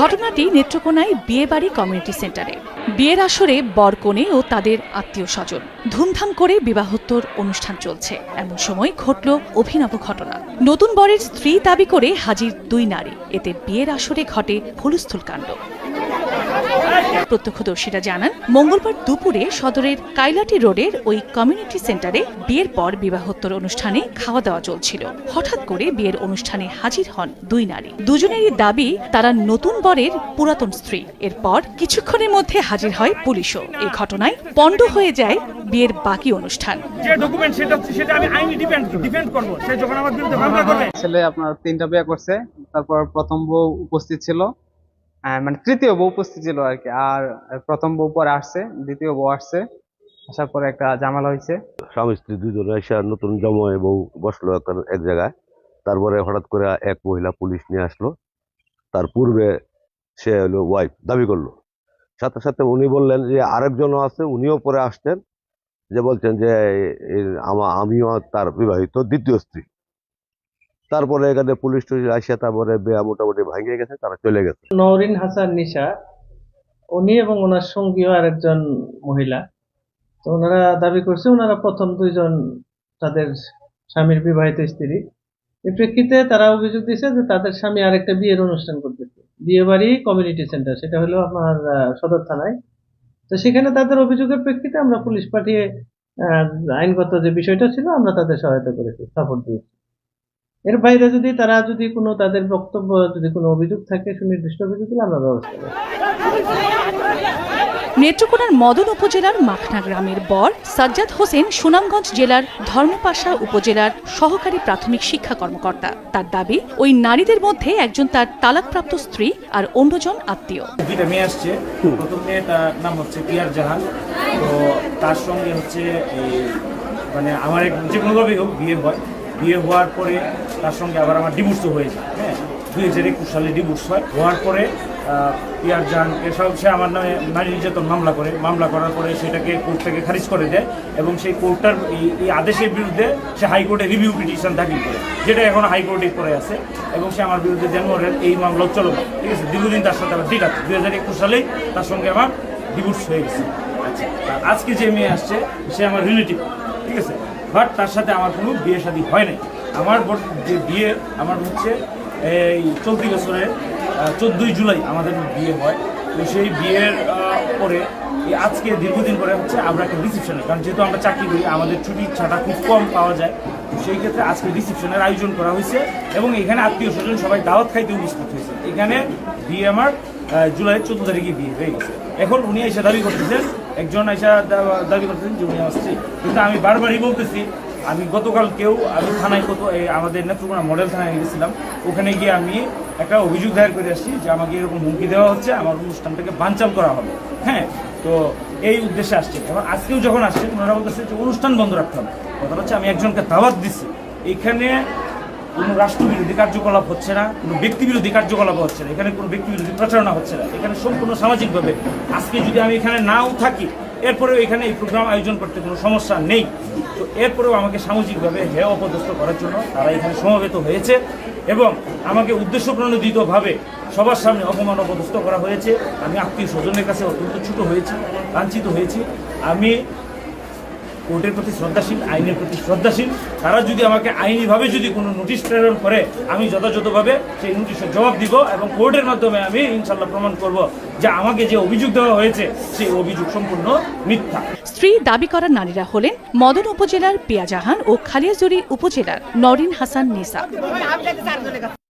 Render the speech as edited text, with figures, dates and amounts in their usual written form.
ঘটনাটি নেত্রকোনায় বিয়েবাড়ি কমিউনিটি সেন্টারে। বিয়ের আসরে বরকনে ও তাদের আত্মীয় স্বজন ধুমধাম করে বিবাহোত্তর অনুষ্ঠান চলছে। এমন সময় ঘটল অভিনব ঘটনা। নতুন বরের স্ত্রী দাবি করে হাজির দুই নারী। এতে বিয়ের আসরে ঘটে হুলস্থুল কাণ্ড। প্রত্যক্ষদর্শীরা জানান, মঙ্গলবার দুপুরে সদরের কাইলাটি রোডের ওই কমিউনিটি সেন্টারে বিয়ের পর বিবাহোত্তর অনুষ্ঠানে খাওয়া দাওয়া চলছিল। হঠাৎ করে বিয়ের অনুষ্ঠানে হাজির হন দুই নারী। দুজনেরই দাবি তারা নতুন বরের পুরাতন স্ত্রী। এরপর কিছুক্ষণের মধ্যে হাজির হয় পুলিশও। এই ঘটনায় পণ্ড হয়ে যায় বিয়ের বাকি অনুষ্ঠান। ছেলে আপনার 3টা বিয়ে করছে, তারপর প্রথম বউ উপস্থিত ছিল, মানে তৃতীয় বউ উপস্থিত ছিল আর কি। আর প্রথম বউ পরে আসছে, দ্বিতীয় বউ আসছে। আসার পরে একটা ঝামেলা হয়েছে। স্বামী স্ত্রী দুজনে এসে নতুন জমায় বউ বসলো এক জায়গায়। তারপরে হঠাৎ করে এক মহিলা পুলিশ নিয়ে আসলো। তার পূর্বে সে হলো ওয়াইফ দাবি করলো। সাথে সাথে উনি বললেন যে আরেকজনও আছে, উনিও পরে আসতেন, যে বলছেন যে আমিও তার বিবাহিত দ্বিতীয় স্ত্রী। তারপরে এখানে পুলিশ আসে, তারপরে বিয়া মোটামুটি ভাঙিয়ে গেছে, তারা চলে গেছে। নওরিন হাসান নিশা, উনি এবং ওনার সঙ্গীও আরেকজন মহিলা, তো ওনারা দাবি করছে ওনারা প্রথম দুইজন তাদের স্বামীর বিবাহিত স্ত্রী। এর প্রেক্ষিতে তারা অভিযোগ দিয়েছে যে তাদের স্বামী আরেকটা বিয়ের অনুষ্ঠান করতেছে বিয়ে বাড়ি কমিউনিটি সেন্টার, সেটা হলো আপনার সদর থানায়। তো সেখানে তাদের অভিযোগের প্রেক্ষিতে আমরা পুলিশ পাঠিয়ে আইনগত যে বিষয়টা ছিল আমরা তাদের সহায়তা করেছি, সাপোর্ট দিয়েছি। এর বাইরে যদি তারা কোনো তাদের বক্তব্য যদি কোনো অভিযোগ থাকে, সুনির্দিষ্ট অভিযোগ দিলে আমরা ব্যবস্থা করব। নেত্রকোনার মদন উপজেলার মাখনা গ্রামের বর সাজ্জাদ হোসেন সুনামগঞ্জ জেলার ধর্মপাশা উপজেলার সহকারী প্রাথমিক শিক্ষা কর্মকর্তা। তার দাবি, ওই নারীদের মধ্যে একজন তার তালাকপ্রাপ্ত স্ত্রী আর অন্যজন আত্মীয়। দুইটা মেয়ে আসছে। প্রথম মেয়েটার নাম হচ্ছে পিয়ার জাহান। তো তার সঙ্গে হচ্ছে মানে আমার যে কোনোভাবেই হোক বিয়ে হওয়ার পরে তার সঙ্গে আবার আমার ডিভোর্সও হয়ে যায়। হ্যাঁ, 2021 সালে ডিভোর্স হওয়ার পরে পিয়ার জাহান সে আমার নামে নারী নির্যাতন মামলা করার পরে সেটাকে কোর্ট থেকে খারিজ করে দেয় এবং সেই কোর্টটার এই আদেশের বিরুদ্ধে সে হাইকোর্টে রিভিউ পিটিশন দাখিল করে, যেটা এখন হাইকোর্টে পড়ে আছে। এবং সে আমার বিরুদ্ধে জানুয়ারির এই মামলা চলবে। ঠিক আছে, দীর্ঘদিন তার সাথে আমার ঠিক আছে। 2021 সালেই তার সঙ্গে আমার ডিভোর্স হয়ে গেছে। আচ্ছা, আজকে যে মেয়ে আসছে সে আমার রিলেটিভ। ঠিক আছে, বাট তার সাথে আমার কোনো বিয়ে শাদী হয় নাই। আমার যে বিয়ে আমার হচ্ছে এই চলতি বছরের 14ই জুলাই আমাদের বিয়ে হয়। তো সেই বিয়ের পরে আজকে দীর্ঘদিন পরে হচ্ছে আমরা একটা রিসেপশনে, কারণ যেহেতু আমরা চাকরি করি আমাদের ছুটির ছাটা খুব কম পাওয়া যায়, তো সেই ক্ষেত্রে আজকে রিসেপশনের আয়োজন করা হয়েছে এবং এখানে আত্মীয় স্বজন সবাই দাওয়াত খাইতে উপস্থিত হয়েছে। এখানে বিয়ে আমার জুলাইয়ের 14 তারিখে বিয়ে হয়ে গেছে। এখন উনি এসে দাবি করতেছেন, একজন এসে দাবি করতেছেন যে উনি আসছে, কিন্তু আমি বারবারই বলতেছি, আমি গতকালকেও আমি থানায় আমাদের নেত্রকোনা মডেল থানায় গেছিলাম। ওখানে গিয়ে আমি একটা অভিযোগ দায়ের করে আসছি যে আমাকে এরকম হুমকি দেওয়া হচ্ছে, আমার অনুষ্ঠানটাকে বানচাল করা হবে। হ্যাঁ, তো এই উদ্দেশ্যে আসছে। এবং আজকেও যখন আসছে ওনারা বলতেছে যে অনুষ্ঠান বন্ধ রাখতে হবে। কথা হচ্ছে আমি একজনকে দাওয়াত দিচ্ছি, এখানে কোনো রাষ্ট্রবিরোধী কার্যকলাপ হচ্ছে না, কোনো ব্যক্তিবিরোধী কার্যকলাপ হচ্ছে না, এখানে কোনো ব্যক্তিবিরোধী প্রচারণা হচ্ছে না, এখানে সম্পূর্ণ সামাজিকভাবে। আজকে যদি আমি এখানে নাও থাকি, এরপরেও এখানে এই প্রোগ্রাম আয়োজন করতে কোনো সমস্যা নেই। তো এরপরেও আমাকে সামাজিকভাবে হেয় অপদস্থ করার জন্য তারা এখানে সমবেত হয়েছে এবং আমাকে উদ্দেশ্যপ্রণোদিতভাবে সবার সামনে অপমান অপদস্থ করা হয়েছে। আমি আত্মীয় স্বজনের কাছে অত্যন্ত ছোট হয়েছি, লাঞ্ছিত হয়েছি। আমি কোর্টের প্রতি শ্রদ্ধাশীল, আইনের প্রতি শ্রদ্ধাশীল। তারা যদি আমাকে আইনিভাবে যদি কোনো নোটিশ প্রেরণ করে, আমি যথাযথভাবে সেই নোটিশের জবাব দিব এবং কোর্টের মাধ্যমে আমি ইনশাল্লাহ প্রমাণ করব যে আমাকে যে অভিযোগ দেওয়া হয়েছে সেই অভিযোগ সম্পূর্ণ মিথ্যা। স্ত্রী দাবি করা নারীরা হলেন মদন উপজেলার পিয়া জাহান ও খালিয়াজুরি উপজেলার নওরিন হাসান নিসা।